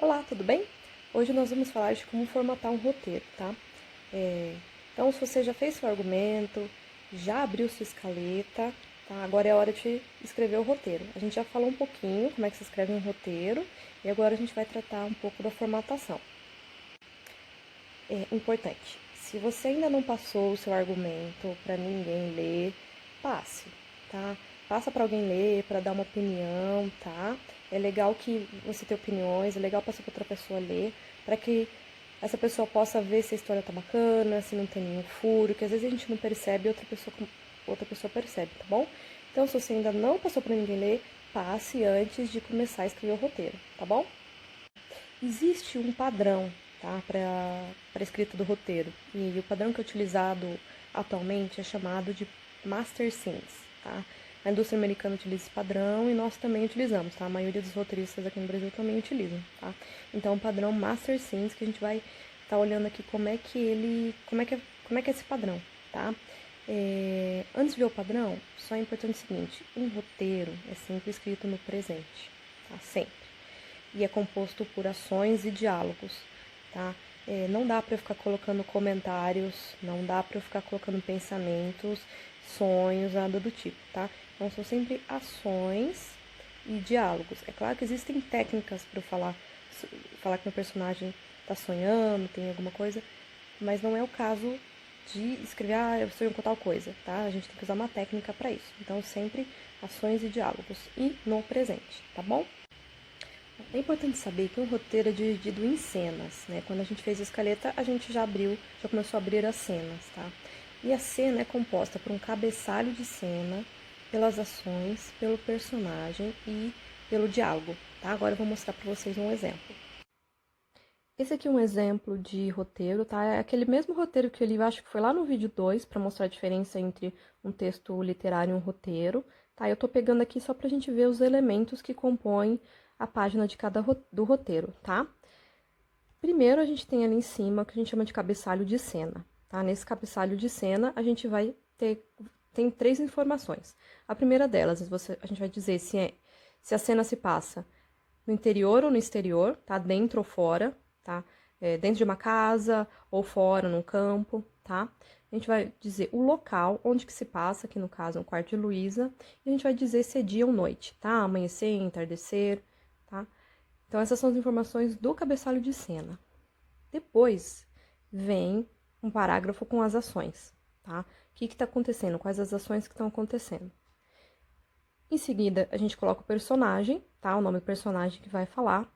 Olá, tudo bem? Hoje nós vamos falar de como formatar um roteiro, tá? Então, se você já fez seu argumento, já abriu sua escaleta, tá? Agora é a hora de escrever o roteiro. A gente já falou um pouquinho como é que se escreve um roteiro e agora a gente vai tratar um pouco da formatação. É importante, se você ainda não passou o seu argumento para ninguém ler, passe, tá? Passa para alguém ler, para dar uma opinião, tá? É legal que você tenha opiniões, é legal passar para outra pessoa ler, para que essa pessoa possa ver se a história tá bacana, se não tem nenhum furo, que às vezes a gente não percebe e outra pessoa percebe, tá bom? Então, se você ainda não passou para ninguém ler, passe antes de começar a escrever o roteiro, tá bom? Existe um padrão, tá, para a escrita do roteiro, e o padrão que é utilizado atualmente é chamado de Master Scenes, tá? A indústria americana utiliza esse padrão e nós também utilizamos, tá? A maioria dos roteiristas aqui no Brasil também utilizam, tá? Então, o padrão Master Scenes que a gente vai estar olhando aqui como é que é esse padrão, tá? Antes de ver o padrão, só é importante o seguinte: um roteiro é sempre escrito no presente, tá? Sempre. E é composto por ações e diálogos, tá? Não dá para eu ficar colocando comentários, não dá para eu ficar colocando pensamentos, sonhos, nada do tipo, tá? Então são sempre ações e diálogos. É claro que existem técnicas para eu falar que meu personagem tá sonhando, tem alguma coisa, mas não é o caso de escrever, eu sonho com tal coisa, tá? A gente tem que usar uma técnica para isso. Então sempre ações e diálogos e no presente, tá bom? É importante saber que um roteiro é dividido em cenas, né? Quando a gente fez a escaleta, a gente já começou a abrir as cenas, tá? E a cena é composta por um cabeçalho de cena, pelas ações, pelo personagem e pelo diálogo, tá? Agora eu vou mostrar para vocês um exemplo. Esse aqui é um exemplo de roteiro, tá? É aquele mesmo roteiro que eu li, eu acho que foi lá no vídeo 2, para mostrar a diferença entre um texto literário e um roteiro, tá? Eu tô pegando aqui só pra gente ver os elementos que compõem a página de do roteiro, tá? Primeiro, a gente tem ali em cima o que a gente chama de cabeçalho de cena, tá? Nesse cabeçalho de cena, a gente vai tem 3 informações. A primeira delas, a gente vai dizer se a cena se passa no interior ou no exterior, tá? Dentro ou fora, tá? Dentro de uma casa ou fora, num campo, tá? A gente vai dizer o local onde que se passa, aqui no caso é o quarto de Luísa, e a gente vai dizer se é dia ou noite, tá? Amanhecer, entardecer, tá? Então, essas são as informações do cabeçalho de cena. Depois vem um parágrafo com as ações, tá? O que está acontecendo? Quais as ações que estão acontecendo? Em seguida, a gente coloca o personagem, tá? O nome do personagem que vai falar.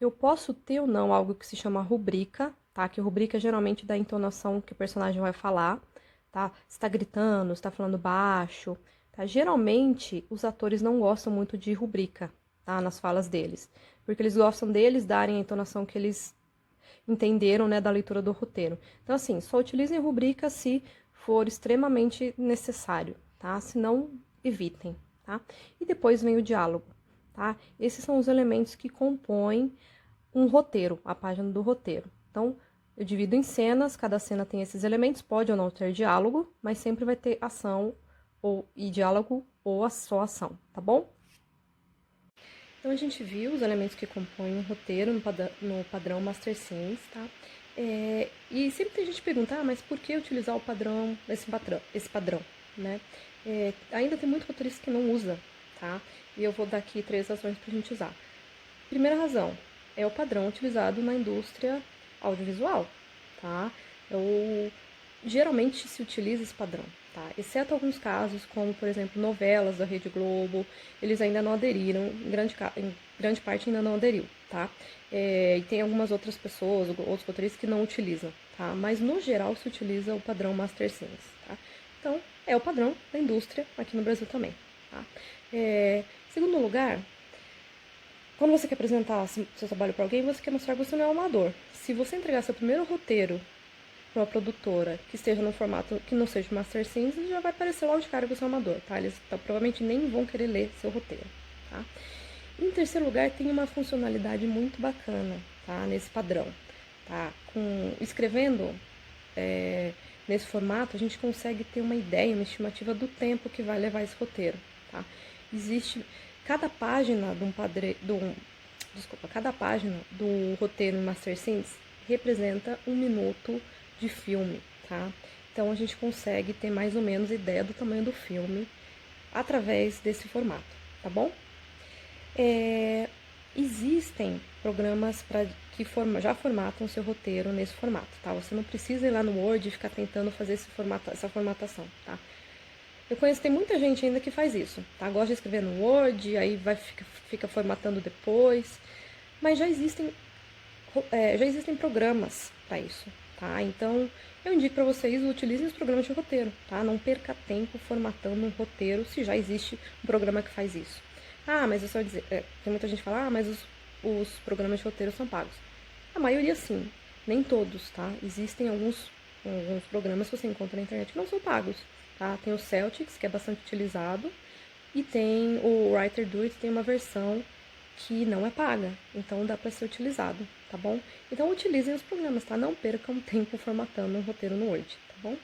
Eu posso ter ou não algo que se chama rubrica, tá? Que rubrica geralmente dá a entonação que o personagem vai falar, tá? Se tá gritando, se tá falando baixo, tá? Geralmente, os atores não gostam muito de rubrica, tá? Nas falas deles. Porque eles gostam deles darem a entonação que eles entenderam, né, da leitura do roteiro. Então, assim, só utilizem rubrica se for extremamente necessário, tá? Se não, evitem, tá? E depois vem o diálogo, tá? Esses são os elementos que compõem um roteiro, a página do roteiro. Então, eu divido em cenas, cada cena tem esses elementos, pode ou não ter diálogo, mas sempre vai ter ação e diálogo ou só ação, tá bom? Então, a gente viu os elementos que compõem um roteiro no padrão Master Scenes, tá? E sempre tem gente que pergunta, mas por que utilizar esse padrão, né? Ainda tem muito roteirista que não usa, tá? E eu vou dar aqui 3 razões pra gente usar. Primeira razão, é o padrão utilizado na indústria audiovisual, tá? Geralmente se utiliza esse padrão, tá? Exceto alguns casos, como, por exemplo, novelas da Rede Globo, eles ainda não aderiram, em grande parte ainda não aderiu, tá? E tem algumas outras pessoas, outros roteiristas que não utilizam, tá? Mas, no geral, se utiliza o padrão Master Scenes, tá? Então, é o padrão da indústria aqui no Brasil também, tá? Segundo lugar, quando você quer apresentar seu trabalho para alguém, você quer mostrar que você não é um amador. Se você entregar seu primeiro roteiro para uma produtora que esteja no formato que não seja Master Scenes, já vai parecer logo de cara que você é um amador, tá? Eles provavelmente nem vão querer ler seu roteiro, tá? Em terceiro lugar, tem uma funcionalidade muito bacana, tá? Nesse padrão, tá? Escrevendo nesse formato, a gente consegue ter uma ideia, uma estimativa do tempo que vai levar esse roteiro, tá? Cada página desculpa, cada página do roteiro em Master Scenes representa 1 minuto de filme, tá? Então a gente consegue ter mais ou menos ideia do tamanho do filme através desse formato, tá bom? Existem programas que já formatam o seu roteiro nesse formato, tá? Você não precisa ir lá no Word e ficar tentando fazer essa formatação, tá? Eu conheço, tem muita gente ainda que faz isso, tá? Gosta de escrever no Word, aí fica formatando depois, mas já existem programas para isso, tá? Então, eu indico para vocês utilizem os programas de roteiro, tá? Não perca tempo formatando um roteiro se já existe um programa que faz isso. Ah, mas eu só dizer, tem muita gente que fala, mas os programas de roteiro são pagos. A maioria sim, nem todos, tá? Existem alguns programas que você encontra na internet que não são pagos, tá? Tem o Celtics, que é bastante utilizado, e tem o Writer Do It, tem uma versão que não é paga, então dá para ser utilizado, tá bom? Então utilizem os programas, tá? Não percam tempo formatando um roteiro no Word, tá bom?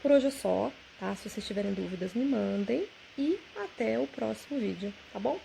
Por hoje é só, tá? Se vocês tiverem dúvidas, me mandem e até o próximo vídeo, tá bom?